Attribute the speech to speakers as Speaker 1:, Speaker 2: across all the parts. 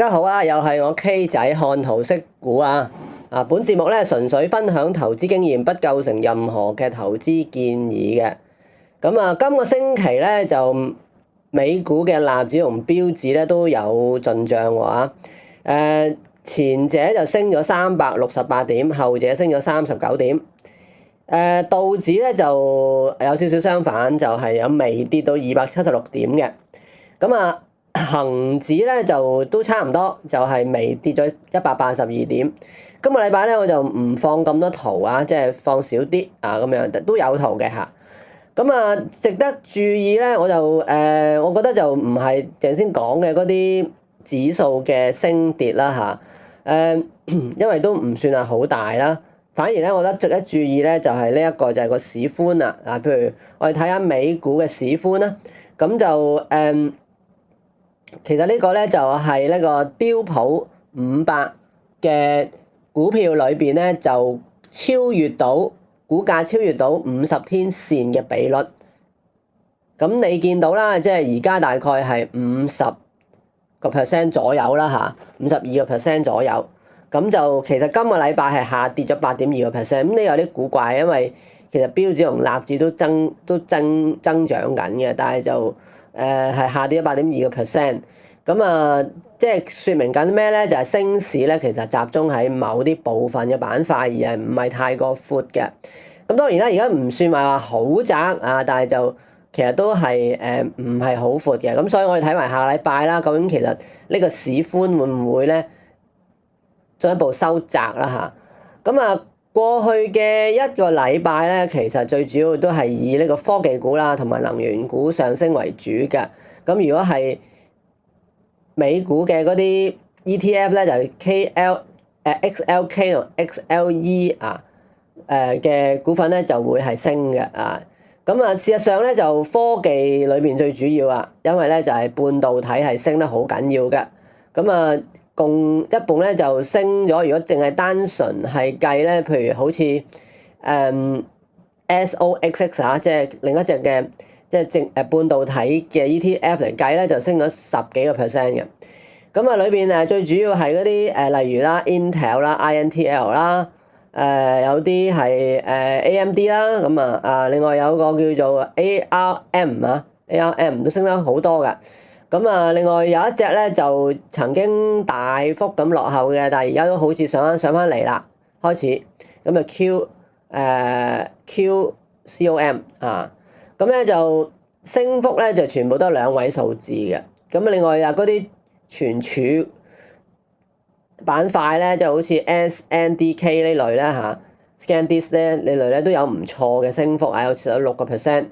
Speaker 1: 家好啊，又係我 K 仔看圖識股啊！本節目咧純粹分享投資經驗，不構成任何嘅投資建議嘅。今個星期咧就美股嘅納指同標指咧都有進帳喎。前者就升咗368點，後者升咗39點。道指咧就有少少相反，就係有微跌到276點嘅。恆指咧就都差唔多，就係微跌咗182點。今個禮拜咧我就唔放咁多圖啊，即係放少啲啊咁樣，都有圖嘅嚇。值得注意咧，我覺得就唔係正先講嘅嗰啲指數嘅升跌啦嚇。因為都唔算係好大啦，反而咧我覺得值得注意咧就係呢一個就係個市寬啦。譬如我哋睇下美股嘅市寬啦，咁就其實呢個咧就係呢個標普500嘅股票裏邊咧就股價超越到50天線嘅比率。咁你見到啦，即係而家大概係50% 左右啦嚇，52% 左右。咁就其實今個禮拜係下跌咗8.2%。咁呢有啲古怪，因為其實標指同納指都增長緊嘅，但係就係下跌咗8.2%。即係説明緊咩咧？就係升市咧，其實集中喺某啲部分嘅板塊，而係唔係太過闊嘅。咁當然啦，而家唔算話好窄啊，但係就其實都係唔係好闊嘅。咁所以我哋睇埋下個禮拜啦，究竟其實呢個市寬會唔會咧進一步收窄啦嚇？過去嘅一個禮拜咧，其實最主要都係以呢個科技股啦同埋能源股上升為主嘅。咁如果係美股嘅嗰啲 ETF 咧，就係XLK 同 XLE 嘅股份咧就會係升嘅啊。事實上咧就科技裏邊最主要啊，因為咧就係半導體係升得好緊要嘅。共一共咧就升咗。如果淨係單純係計咧，譬如好似SOXX 啊，即係另一隻嘅即係半導體嘅 ETF 嚟計咧，就升咗10幾個 percent 嘅。裏邊最主要係嗰啲例如啦 Intel 啦、INTL 啦，有啲係AMD 啦。另外有個叫做 ARM 都升得好多㗎。另外有一隻咧就曾經大幅咁落後嘅，但係而家都好似上翻嚟啦，開始就QCOM 啊。就升幅咧就全部都係2位數字嘅。另外嗰啲存儲板塊咧，就好似 SNDK 呢類咧ScanDisk 咧呢類咧都有唔錯嘅升幅啊，有6%。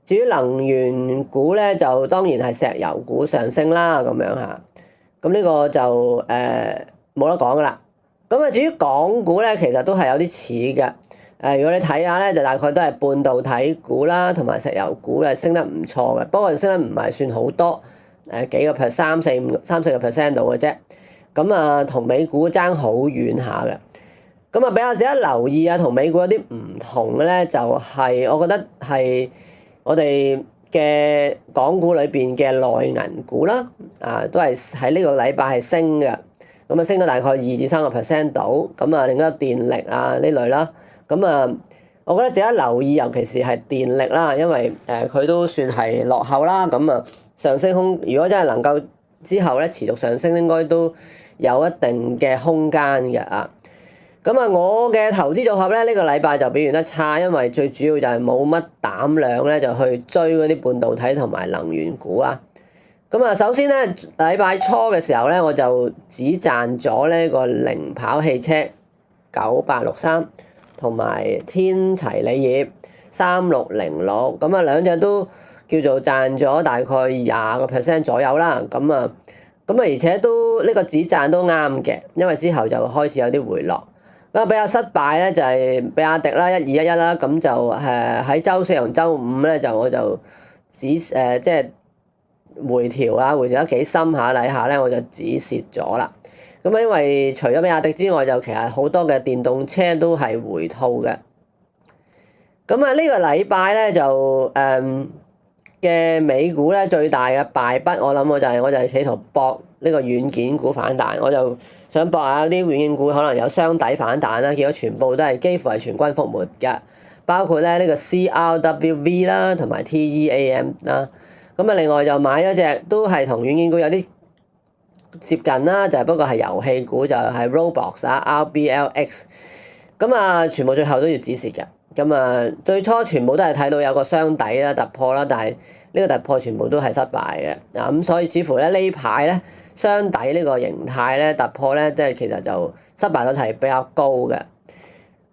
Speaker 1: 至於能源股咧，就當然係石油股上升啦，咁樣嚇。呢個就冇得講噶啦。至於港股咧，其實都係有啲似嘅。如果你睇下咧，就大概都係半導體股啦，同埋石油股咧升得唔錯嘅，不過升得唔係算好多，幾個 percent 3-4% 度嘅啫。同美股爭好遠下嘅。比較值得留意啊，同美股有啲唔同嘅咧，就係我覺得係我哋嘅港股裏邊嘅內銀股啦，都係喺呢個禮拜係升嘅。升咗大概2-3% 度。另一個電力呢類啦。我覺得值得留意，尤其是係電力啦，因為佢都算係落後啦。上升如果真係能夠之後咧持續上升，應該都有一定嘅空間嘅啊。我嘅投資組合咧呢個禮拜就表現得差，因為最主要就係冇乜膽量咧就去追嗰啲半導體同埋能源股啊。首先咧禮拜初嘅時候咧，我就只賺咗呢個零跑汽車9863同埋天齊鋰業3606。兩隻都叫做賺咗大概20% 左右啦。而且都呢個止賺都啱嘅，因為之後就開始有啲回落。比較失敗咧就係比亞迪啦1211啦。就喺週4同週5咧我就即係回調得幾深下底下咧，我就止蝕咗啦。因為除咗比亞迪之外，就其實好多嘅電動車都係回吐嘅。呢個禮拜咧就嘅美股咧最大嘅敗筆，我就係企圖搏呢個軟件股反彈，我就想博下啲軟件股可能有雙底反彈啦，結果全部都係幾乎係全軍覆沒㗎，包括咧呢個 CRWV 啦，同埋 TEAM 啦。咁啊，另外就買咗隻都係同軟件股有啲接近啦，就係不過係遊戲股，就係 Roblox 啊 RBLX。咁啊，全部最後都要止蝕嘅。咁啊，最初全部都係睇到有個雙底啦、突破啦，但係呢個突破全部都係失敗嘅。咁所以似乎咧呢排咧雙底呢個形態咧突破咧，即係其實就失敗率係比較高嘅。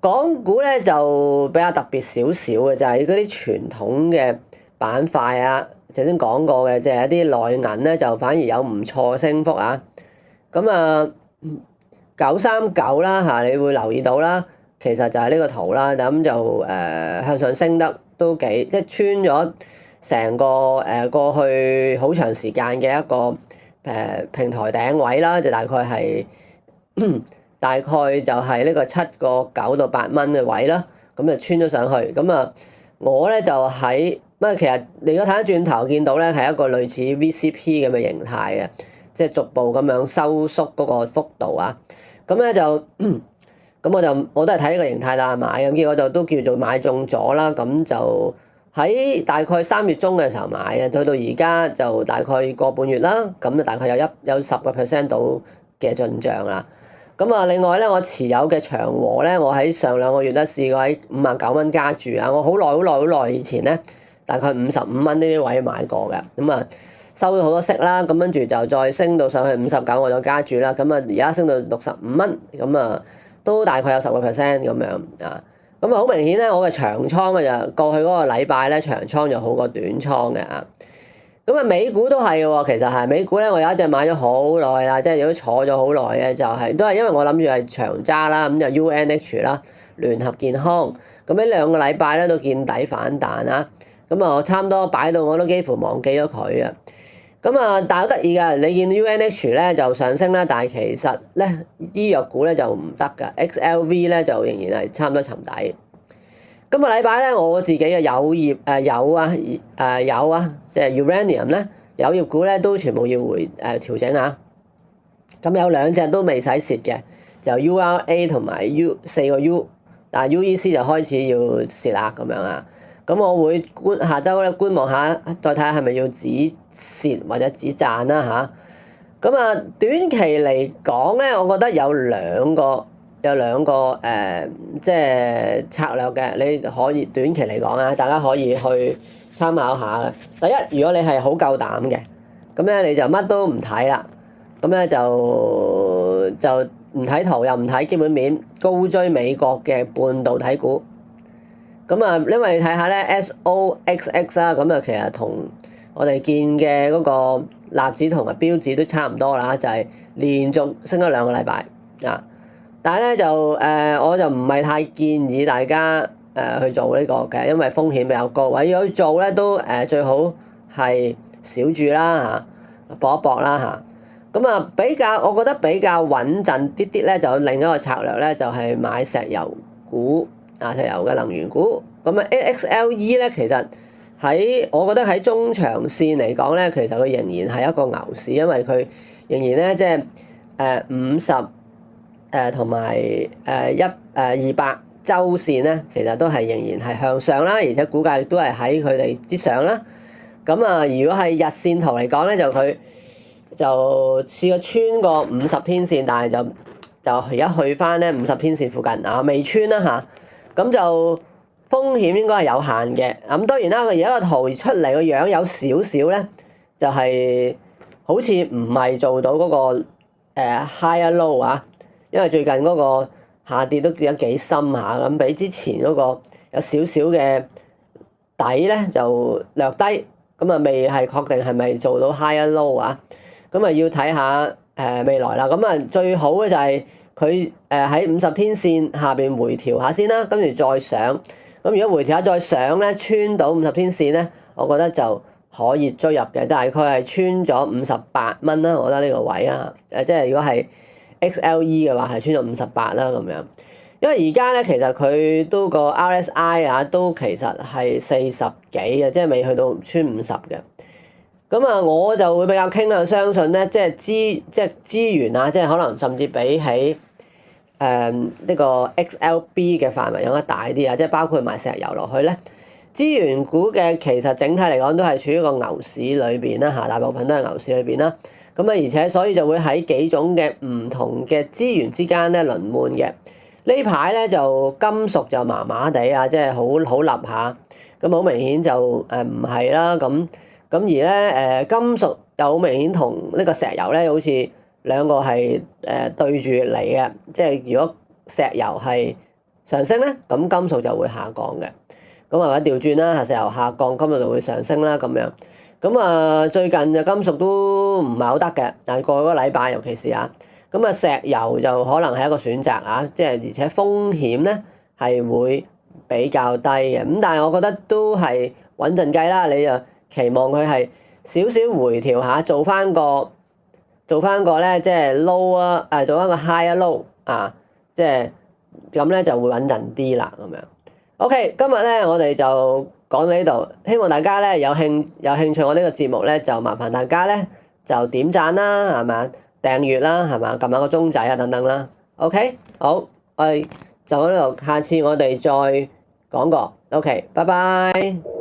Speaker 1: 港股咧就比較特別少少嘅，就係嗰啲傳統嘅板塊啊，頭先講過嘅，即係一啲內銀咧就反而有唔錯嘅升幅啊。咁啊，939啦嚇，你會留意到啦。其實就係呢個圖啦，咁就向上升得都幾，即係穿咗成個過去好長時間嘅一個平台頂位啦，就大概係大概就係呢個7.9到8蚊嘅位啦，咁就穿咗上去。咁啊，我咧就喺其實你如果睇翻轉頭見到咧係一個類似 VCP 咁嘅形態嘅，即係逐步咁樣收縮嗰個幅度啊。咁咧就咁我都係睇呢個形態啦買，咁結果就都叫做買中咗啦。咁就喺大概3月中嘅時候買嘅，去到而家就大概個半月啦。咁就大概有10% 到嘅進帳啦。咁啊，另外咧，我持有嘅長和咧，我喺上2個月咧試過喺59蚊加注啊。我好耐以前咧，大概55蚊呢啲位買過嘅。咁啊，收咗好多息啦，咁跟住就再升到上去59，我就加注啦。咁啊，而家升到65蚊，咁啊〜都大概有10% 咁樣啊，咁啊好明顯咧，我嘅長倉嘅就過去嗰個禮拜咧，長倉就好過短倉嘅啊。咁啊，美股都係喎，其實係美股咧，我有一隻買咗好耐啦，即係如果坐咗好耐嘅，就係都係因為我諗住係長揸啦，咁就 UNH 啦，聯合健康，咁呢2個禮拜咧都見底反彈啊，咁啊我差唔多擺到我都幾乎忘記咗佢啊。咁啊，但係好得意㗎，你見 UNH 咧就上升啦，但係其實咧醫藥股咧就唔得㗎 ，XLV 咧就仍然係差唔多沉底。今個禮拜咧，我自己嘅有業有啊，即係 Uranium 咧，有業股咧都全部要調整啊。咁有2隻都未使蝕嘅，就 URA 同埋 4個 U， 但係 UEC 就開始要蝕啦咁樣啊。咁我會下週咧觀望下，再睇下係咪要止蝕或者止賺啦嚇。咁啊，短期嚟講咧，我覺得有兩個即係策略嘅，你可以短期嚟講啊，大家可以去參考下嘅。第一，如果你係好夠膽嘅，咁咧你就乜都唔睇啦，咁咧就唔睇圖又唔睇基本面，高追美國嘅半導體股。咁啊，因為你睇下咧 SOXX 啦，咁啊其實同我哋見嘅嗰個納指同埋標指都差唔多啦，就係連續升咗2個禮拜啊。但係咧就我就唔係太建議大家去做呢個嘅，因為風險比較高。如果去做咧都最好係少注啦嚇，搏一搏啦嚇。咁啊我覺得比較穩陣啲啲咧，就另一個策略咧就係買石油股。石油嘅能源股，咁啊 AXLE 咧，其實我覺得喺中長線嚟講咧，其實佢仍然係一個牛市，因為佢仍然咧即係50同埋200週線咧，其實都係仍然係向上啦，而且股價亦都係喺佢哋之上啦。咁啊，如果係日線圖嚟講咧，佢就試過穿過50天線，但係就而家去翻咧50天線附近啊，未穿啦嚇。咁就風險應該係有限嘅。咁當然啦，佢而家個圖出嚟個樣有少少咧，就係好似唔係做到嗰個high low 啊，因為最近嗰個下跌都跌得幾深下，咁比之前嗰個有少少嘅底咧就略低，咁啊未係確定係咪做到 high low 啊？咁啊要睇下未來啦。咁啊最好嘅就係佢喺50天線下邊回調下先啦，跟住再上。咁如果回調下再上咧，穿到50天線咧，我覺得就可以追入嘅。大概係穿咗58蚊啦，我覺得呢個位啊，即係如果係 XLE 嘅話係穿咗58啦咁樣。因為而家咧其實佢都個 RSI 啊都其實係40幾嘅，即係未去到穿50嘅。咁啊，我就會比較傾向相信咧，即係資源啊，即係可能甚至比起呢個 XLB 嘅範圍有得大啲啊，即係包括埋石油落去咧。資源股嘅其實整體嚟講都係處於個牛市裏邊啦嚇，大部分都係牛市裏邊啦。咁啊，而且所以就會喺幾種嘅唔同嘅資源之間咧輪換嘅。呢排咧就金屬就麻麻地啊，即係好立下。咁好明顯就唔係啦。咁而咧金屬又好明顯同呢個石油咧好似兩個係對住嚟嘅。即係如果石油係上升咧，咁金屬就會下降嘅。咁或者調轉啦，石油下降，金屬就會上升啦咁樣。咁啊，最近就金屬都唔係好得嘅，但係過個禮拜尤其是啊，咁啊石油就可能係一個選擇啊，即係而且風險咧係會比較低嘅。咁但係我覺得都係穩陣計啦，你就期望佢係少少回調下，做翻個咧，即係 low 啊，做翻個 high 啊 low 啊，即係咁咧就會穩陣啲啦咁樣。OK，今日咧我哋就講到呢度，希望大家咧有興趣我呢個節目咧，就麻煩大家咧就點讚啦，係嘛，訂閱啦，係嘛，撳下個鐘仔啊等等啦。OK，好，我哋就喺呢度，下次我哋再講過。OK，拜拜。